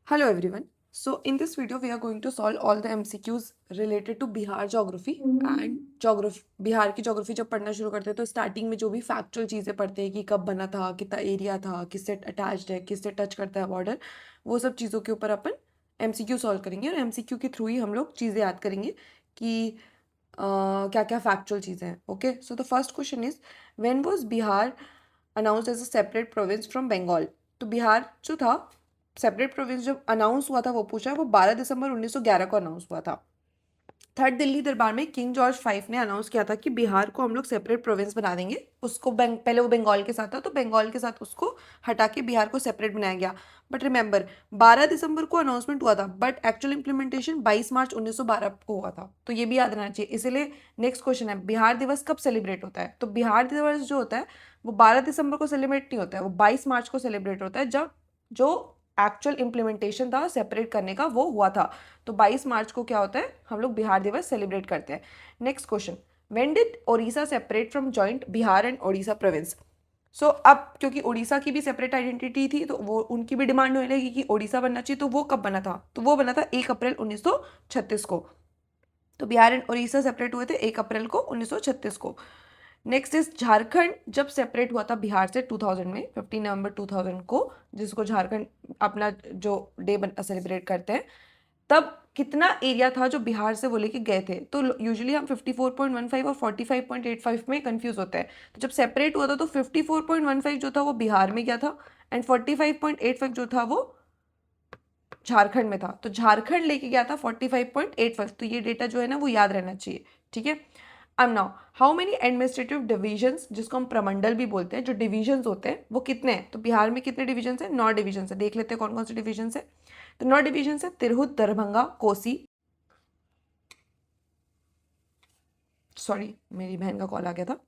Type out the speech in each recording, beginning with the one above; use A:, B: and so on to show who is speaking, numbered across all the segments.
A: Hello everyone. So in this video we are going to solve all the MCQs related to Bihar geography and geography. Bihar की geography जब पढ़ना शुरू करते हैं तो स्टार्टिंग में जो भी फैक्चुअल चीज़ें पढ़ते हैं कि कब बना था, कितना एरिया था, किससे अटैच्ड है, किससे टच करता है बॉर्डर, वो सब चीज़ों के ऊपर अपन MCQ सॉल्व करेंगे और MCQ के थ्रू ही हम लोग चीज़ें याद करेंगे कि क्या क्या फैक्चुअल चीज़ें हैं. Okay, so the first question is when was Bihar announced as a separate province from Bengal. तो बिहार जो था सेपरेट प्रोविंस जब अनाउंस हुआ था वो पूछा है, वो 12 दिसंबर 1911 को अनाउंस हुआ था. थर्ड दिल्ली दरबार में किंग जॉर्ज 5 ने अनाउंस किया था कि बिहार को हम लोग सेपरेट प्रोविंस बना देंगे. उसको पहले वो बंगाल के साथ था तो बंगाल के साथ उसको हटा के बिहार को सेपरेट बनाया गया. बट रिमेंबर 12 दिसंबर को अनाउंसमेंट हुआ था बट एक्चुअल इंप्लीमेंटेशन 22 मार्च 1912 को हुआ था. तो ये भी याद रहना चाहिए. इसीलिए नेक्स्ट क्वेश्चन है बिहार दिवस कब सेलिब्रेट होता है. तो बिहार दिवस जो होता है वो 12 दिसंबर को सेलिब्रेट नहीं होता है, वो 22 मार्च को सेलिब्रेट होता है जब जो एक्चुअल इम्प्लीमेंटेशन था सेपरेट करने का वो हुआ था. तो 22 मार्च को क्या होता है, हम लोग बिहार दिवस सेलिब्रेट करते हैं. Next question, when did Odisha separate from joint Bihar and Odisha province. So अब क्योंकि उड़ीसा की भी सेपरेट आइडेंटिटी थी तो वो उनकी भी डिमांड होने लगी कि ओडिशा बनना चाहिए. तो वो कब बना था, तो वो बना था 1 अप्रैल 1936 को. तो बिहार एंड उड़ीसा सेपरेट हुए थे 1 अप्रैल को 1936 को. नेक्स्ट इज झारखंड जब सेपरेट हुआ था बिहार से 2000 में 15 नवंबर 2000 को, जिसको झारखंड अपना जो डे सेलिब्रेट करते हैं, तब कितना एरिया था जो बिहार से वो लेके गए थे. तो यूजुअली हम 54.15 और 45.85 में कंफ्यूज होते हैं. तो जब सेपरेट हुआ था तो 54.15 जो था वो बिहार में गया था एंड 45.85 जो था वो झारखंड में था. तो झारखंड लेके गया था 45.85. तो ये डेटा जो है ना वो याद रहना चाहिए. ठीक है. अब now how many administrative divisions, जिसको हम प्रमंडल भी बोलते हैं, जो डिविजन्स होते हैं वो कितने हैं. तो बिहार में कितने डिविजन्स हैं, 9 डिविजन्स है. देख लेते हैं कौन कौन से डिविजन्स है. तो 9 डिविजन्स है, तिरहुत, दरभंगा, कोसी. सॉरी मेरी बहन का कॉल आ गया था.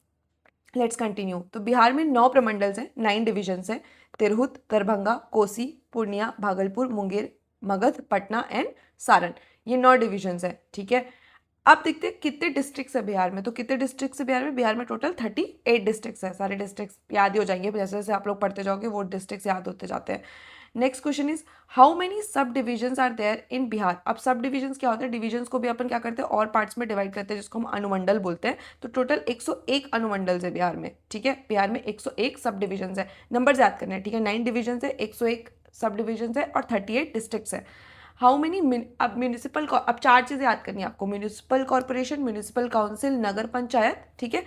A: Let's continue. तो बिहार में 9 प्रमंडल्स हैं, 9 डिविजन्स हैं. तिरहुत, दरभंगा, कोसी, पूर्णिया, भागलपुर, मुंगेर, मगध, पटना एंड सारण. ये 9 डिविजन्स हैं. ठीक है. अब देखते हैं कितने डिस्ट्रिक्ट्स है बिहार में. तो कितने डिस्ट्रिक्ट्स है बिहार में टोटल 38 डिस्ट्रिक्ट्स है. सारे डिस्ट्रिक्ट्स याद ही हो जाएंगे जैसे जैसे आप लोग पढ़ते जाओगे वो डिस्ट्रिक्ट्स याद होते जाते हैं. Next question is how many subdivisions are there in Bihar. अब सब डिविजन्स क्या होते हैं, डिविजन्स को भी अपन क्या करते हैं और पार्ट्स में डिवाइड करते हैं जिसको हम अनुमंडल बोलते हैं. तो टोटल 101 अनुमंडल है बिहार में. ठीक है. बिहार में 101 सब डिविजन्स है. नंबर याद करने हैं. ठीक है. 9 डिविजन्स है, 101 सब डिविजन्स है और 38 डिस्ट्रिक्ट्स है. हाउ मेनी अब म्यूनिसिपल, अब 4 चीज़ें याद करनी है आपको. म्यूनिसिपल कॉर्पोरेशन, म्यूनिसिपल काउंसिल, नगर पंचायत. ठीक है.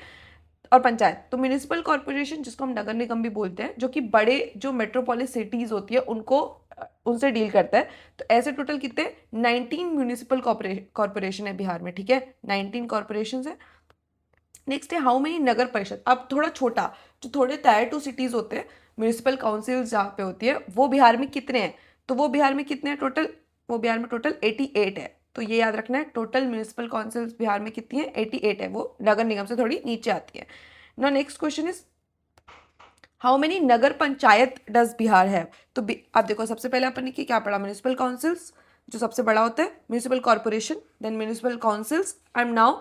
A: और पंचायत. तो म्यूनिसिपल कॉर्पोरेशन जिसको हम नगर निगम भी बोलते हैं, जो कि बड़े जो मेट्रोपोलिस सिटीज़ होती है उनको उनसे डील करता है. तो ऐसे टोटल कितने 19 म्यूनिसिपल कॉर्पोरेशन है बिहार में. ठीक है. 19 कॉर्पोरेशन है. नेक्स्ट है हाउ मेनी नगर परिषद. अब थोड़ा छोटा जो थोड़े टायर 2 सिटीज़ होते हैं, म्यूनिसिपल काउंसिल जहाँ पे होती है, वो बिहार में कितने हैं. तो वो बिहार में कितने हैं टोटल, वो बिहार में टोटल 88 है. तो ये याद रखना है. टोटल म्यूनिसिपल काउंसिल्स बिहार में कितनी है, 88 है. वो नगर निगम से थोड़ी नीचे आती है. Now next question is how many Nagar panchayat does Bihar है. तो अब देखो सबसे पहले अपन ने क्या पढ़ा, म्यूनिसिपल काउंसिल्स जो सबसे बड़ा होता है, municipal corporation, then municipal councils and now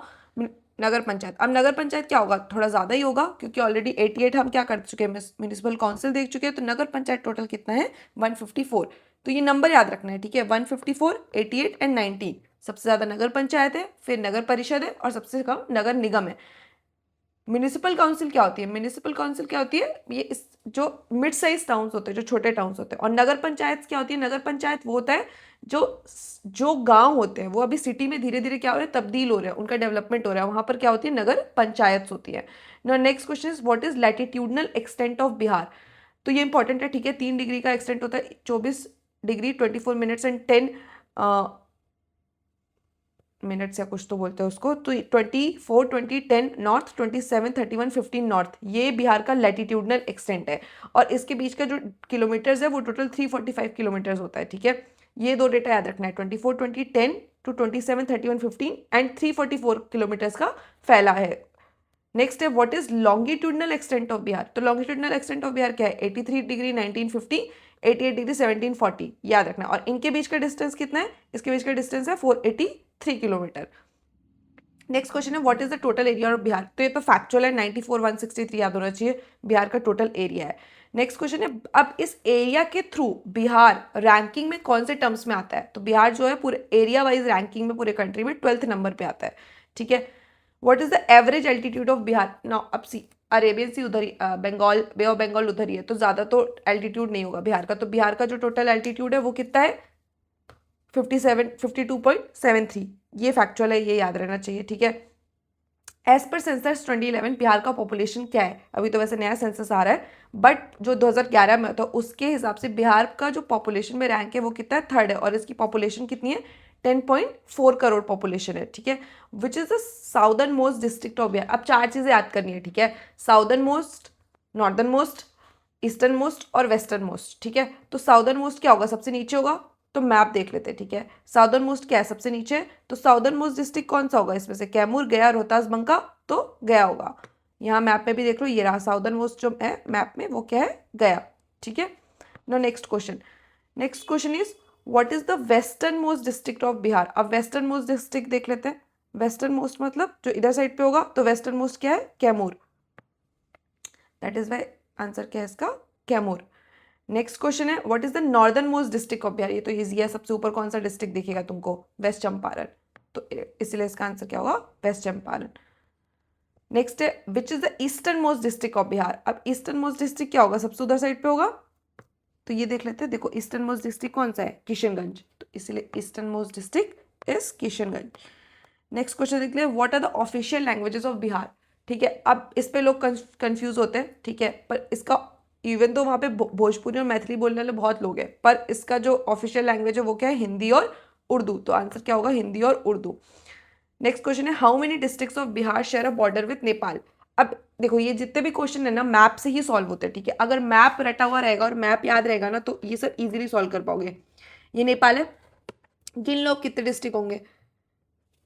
A: nagar panchayat. अब नगर पंचायत क्या होगा, थोड़ा ज़्यादा ही होगा क्योंकि ऑलरेडी 88 हम क्या कर चुके हैं, म्यूनिसिपल काउंसिल देख चुके हैं. तो नगर पंचायत टोटल कितना है, 154. तो ये नंबर याद रखना है. ठीक है. 154, 88 एंड 19. सबसे ज़्यादा नगर पंचायत है, फिर नगर परिषद है और सबसे कम नगर निगम है. म्यूनिसिपल काउंसिल क्या होती है, म्यूनिसिपल काउंसिल क्या होती है, ये इस जो मिड साइज टाउन्स होते हैं, जो छोटे टाउन्स होते हैं. और नगर पंचायत क्या होती है, नगर पंचायत वो होता है जो जो गांव होते हैं वो अभी सिटी में धीरे धीरे क्या हो रहे हैं, तब्दील हो रहे हैं, उनका डेवलपमेंट हो रहा है, वहां पर क्या होती है, नगर पंचायत होती है. Next question is what is latitudinal extent of Bihar. तो ये इंपॉर्टेंट है. ठीक है. 3 डिग्री का एक्सटेंट होता है, 24 डिग्री 24 मिनट्स एंड 10 मिनट्स या कुछ तो बोलते हैं उसको. तो 24, 20, 10 नॉर्थ, 27, 31, 15 नॉर्थ, ये बिहार का लैटिट्यूडनल एक्सटेंट है. और इसके बीच का जो किलोमीटर्स है वो टोटल 345 किलोमीटर्स होता है. ठीक है. ये 2 डेटा याद रखना है, 24, 20, 10 टू 27, 31, 15 एंड 344 किलोमीटर्स का फैला है. नेक्स्ट है what is longitudinal extent of Bihar. तो लॉन्गिट्यूडनल एक्सटेंट ऑफ बिहार क्या है, 83 डिग्री 1950, 88 डिग्री 1740, याद रखना. और इनके बीच का डिस्टेंस कितना है, इसके बीच का डिस्टेंस है 483 किलोमीटर. नेक्स्ट क्वेश्चन है what is the total area of Bihar. तो ये तो फैक्चुअल है, 94,163 याद होना चाहिए बिहार का टोटल एरिया है. नेक्स्ट क्वेश्चन है, अब इस एरिया के थ्रू बिहार रैंकिंग में कौन से टर्म्स में आता है? तो बिहार जो है पूरे एरिया वाइज रैंकिंग में पूरे कंट्री में 12th नंबर पे आता है, ठीक है। What is the average altitude of Bihar? Now अब सी, अरेबियन सी उधर ही, बंगाल, बे ऑफ बंगाल उधर ही है, तो ज़्यादा तो एल्टीट्यूड नहीं होगा बिहार का। तो बिहार का जो टोटल एल्टीट्यूड है वो कितना है? 52.73। ये फैक्चुअल है, ये याद रहना चाहिए, ठीक है। एज पर सेंसस 2011 बिहार का पॉपुलेशन क्या है? अभी तो वैसे नया सेंसस आ रहा है, बट जो 2011 में था उसके हिसाब से बिहार का जो पॉपुलेशन में रैंक है वो कितना है? 3rd है, और इसकी पॉपुलेशन कितनी है? 10.4 करोड़ पॉपुलेशन है, ठीक है। Which is the southern most district of Bihar? अब 4 चीजें याद करनी है, ठीक है। Southern most, northern most, eastern most और वेस्टर्न मोस्ट, ठीक है। तो साउदर्न मोस्ट क्या होगा? सबसे नीचे होगा, तो मैप देख लेते हैं, ठीक है। साउदर्न मोस्ट क्या है? सबसे नीचे। तो साउदर्न मोस्ट डिस्ट्रिक्ट कौन सा होगा इसमें से? कैमूर, गया, रोहतास, बंका, तो गया होगा। यहाँ मैप में भी देख लो, ये रहा साउदर्न मोस्ट जो है मैप में, वो क्या है? गया, ठीक है। No next question, next question is what is the western most district of Bihar? अब वेस्टर्न मोस्ट डिस्ट्रिक्ट देख लेते हैं। वेस्टर्न मोस्ट मतलब जो इधर साइड पे होगा, तो वेस्टर्न मोस्ट क्या है? Kaimur. That is why answer क्या है इसका? कैमूर। नेक्स्ट क्वेश्चन है, what is the northern most district of Bihar? ये तो इजी है, सबसे ऊपर कौन सा डिस्ट्रिक्ट दिखेगा तुमको? वेस्ट चंपारण। तो इसलिए इसका आंसर क्या होगा? वेस्ट चंपारण। नेक्स्ट है, which is the eastern most district of Bihar? अब ईस्टर्न मोस्ट डिस्ट्रिक्ट क्या होगा? सबसे उधर साइड पे होगा, तो ये देख लेते हैं। देखो ईस्टर्न मोस्ट डिस्ट्रिक्ट कौन सा है? किशनगंज। तो इसलिए eastern most district is Kishanganj. Next question देख ले, what are the official languages of Bihar? ठीक है, अब इस पे लोग कंफ्यूज होते हैं, ठीक है, पर इसका इवन तो वहाँ पे भोजपुरी और मैथिली बोलने वाले बहुत लोग हैं, पर इसका जो ऑफिशियल लैंग्वेज है वो क्या है? हिंदी और उर्दू। तो आंसर क्या होगा? हिंदी और उर्दू। नेक्स्ट क्वेश्चन है, how many districts of Bihar share a border with Nepal? अब देखो ये जितने भी क्वेश्चन है ना मैप से ही सॉल्व होते हैं, ठीक है। अगर मैप रटा हुआ रहेगा और मैप याद रहेगा ना तो ये सब इजीली सॉल्व कर पाओगे। ये नेपाल है, गिन लो कितने डिस्ट्रिक्ट होंगे।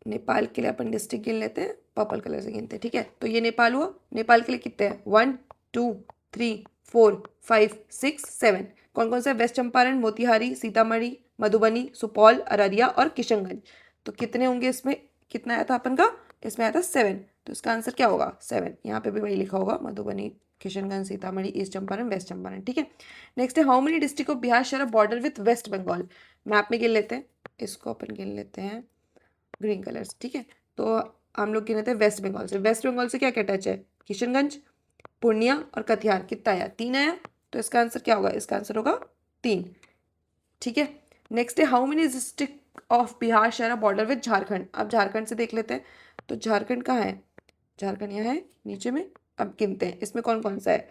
A: नेपाल के लिए अपन डिस्ट्रिक्ट गिन लेते हैं, पर्पल कलर से गिनते हैं, ठीक है। तो ये नेपाल हुआ, नेपाल के लिए कितने हैं? 1 2 3 4 5 6 7। कौन कौन सा? वेस्ट चंपारण, मोतिहारी, सीतामढ़ी, मधुबनी, सुपौल, अररिया और किशनगंज। तो कितने होंगे इसमें? कितना आया था अपन का? इसमें आया था 7। तो इसका आंसर क्या होगा? 7। यहाँ पे भी वही लिखा होगा, मधुबनी, किशनगंज, सीतामढ़ी, ईस्ट चंपारण, वेस्ट चंपारण, ठीक है। नेक्स्ट है, how many district of Bihar share a border with West Bengal? Map में गिन लेते हैं, इसको अपन गिन लेते हैं ग्रीन कलर्स, ठीक है। तो हम लोग गिने थे वेस्ट बंगाल से। वेस्ट बंगाल से क्या क्या टच है? किशनगंज, पूर्णिया और कटिहार। कितना आया? 3 आया। तो इसका आंसर क्या होगा? इसका आंसर होगा 3, ठीक है। नेक्स्ट है, how many district of Bihar share a border with Jharkhand? अब झारखंड से देख लेते हैं। तो झारखंड कहाँ है? झारखंड यहाँ है नीचे में। अब गिनते हैं इसमें कौन कौन सा है।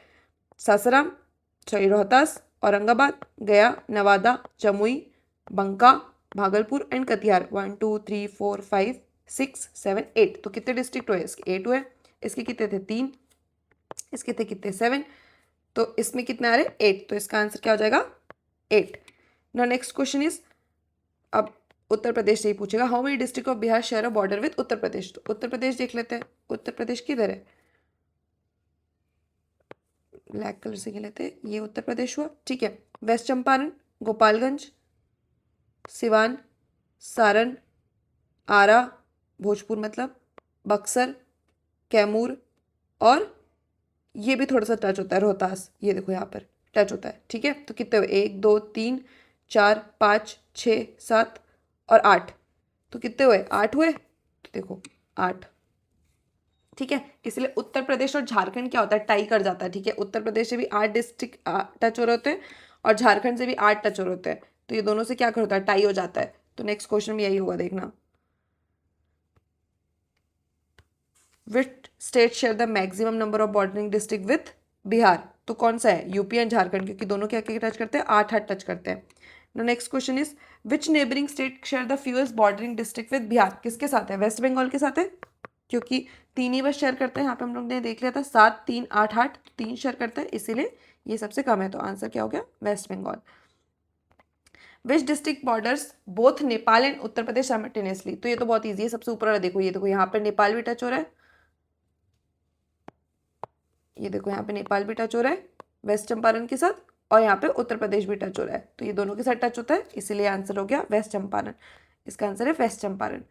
A: सासाराम, रोहतास, औरंगाबाद, गया, नवादा, जमुई, बंका, भागलपुर एंड कटिहार। 1 2 3 4 5 6 7 8। तो कितने डिस्ट्रिक्ट हुए? इसके 8 हुए। इसके कितने थे? 3। इसके थे कितने? 7। तो इसमें कितने आ रहे? 8। तो इसका आंसर क्या हो जाएगा? 8। नाउ नेक्स्ट क्वेश्चन इज, अब उत्तर प्रदेश से ही पूछेगा, how many district of Bihar share a border with Uttar Pradesh? तो उत्तर प्रदेश देख लेते हैं। उत्तर प्रदेश किधर है? ब्लैक कलर से लेते हैं, ये उत्तर प्रदेश हुआ, ठीक है। वेस्ट चंपारण, गोपालगंज, सिवान, सारण, आरा, भोजपुर मतलब, बक्सर, कैमूर और ये भी थोड़ा सा टच होता है रोहतास। ये देखो यहाँ पर टच होता है, ठीक है। तो कितने हुए? 1 2 3 4 5 6 7 और 8। तो कितने हुए? 8 हुए। तो देखो 8, ठीक है। इसलिए उत्तर प्रदेश और झारखंड क्या होता है? टाई कर जाता है, ठीक है। उत्तर प्रदेश से भी 8 डिस्ट्रिक्ट टच हो रहे होते हैं और झारखंड से भी 8 टच हो रहे होते हैं। तो ये दोनों से क्या कर होता है? टाई हो जाता है। तो नेक्स्ट क्वेश्चन में यही होगा, देखना। Which state share the maximum number of bordering district with Bihar? तो कौन सा है? यूपी एंड झारखंड, क्योंकि दोनों क्या क्या टच करते हैं? 8 टच करते हैं। Next question is, which neighbouring state share the fewest bordering district with Bihar? किसके साथ है? वेस्ट बंगाल के साथ है, क्योंकि 3 ही बस शेयर करते हैं। यहाँ पे हम लोग ने देख लिया था 7 3 8 8 3 शेयर करते हैं, इसीलिए ये सबसे कम है। तो आंसर क्या हो गया? West Bengal. Which district borders both Nepal and Uttar Pradesh simultaneously? तो ये तो बहुत ईजी है, सबसे ऊपर वाला देखो, ये देखो यहाँ पर नेपाल भी टच हो रहा है, ये देखो यहाँ पे नेपाल भी टच हो रहा है वेस्ट चंपारण के साथ, और यहाँ पे उत्तर प्रदेश भी टच हो रहा है। तो ये दोनों के साथ टच होता है, इसीलिए आंसर हो गया वेस्ट चंपारण। इसका आंसर है वेस्ट चंपारण।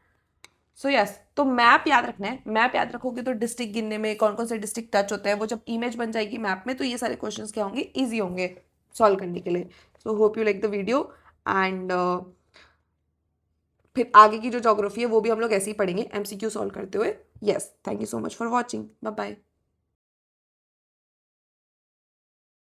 A: सो यस, तो मैप याद रखना है। मैप याद रखोगे तो डिस्ट्रिक्ट गिनने में कौन कौन से डिस्ट्रिक्ट टच होते हैं, वो जब इमेज बन जाएगी मैप में तो ये सारे क्वेश्चंस क्या होंगे, ईजी होंगे सॉल्व करने के लिए। So hope you like the video and फिर आगे की जो ज्योग्राफी है वो भी हम लोग ऐसे ही पढ़ेंगे एमसीक्यू सॉल्व करते हुए। Yes, thank you so much for watching, bye bye.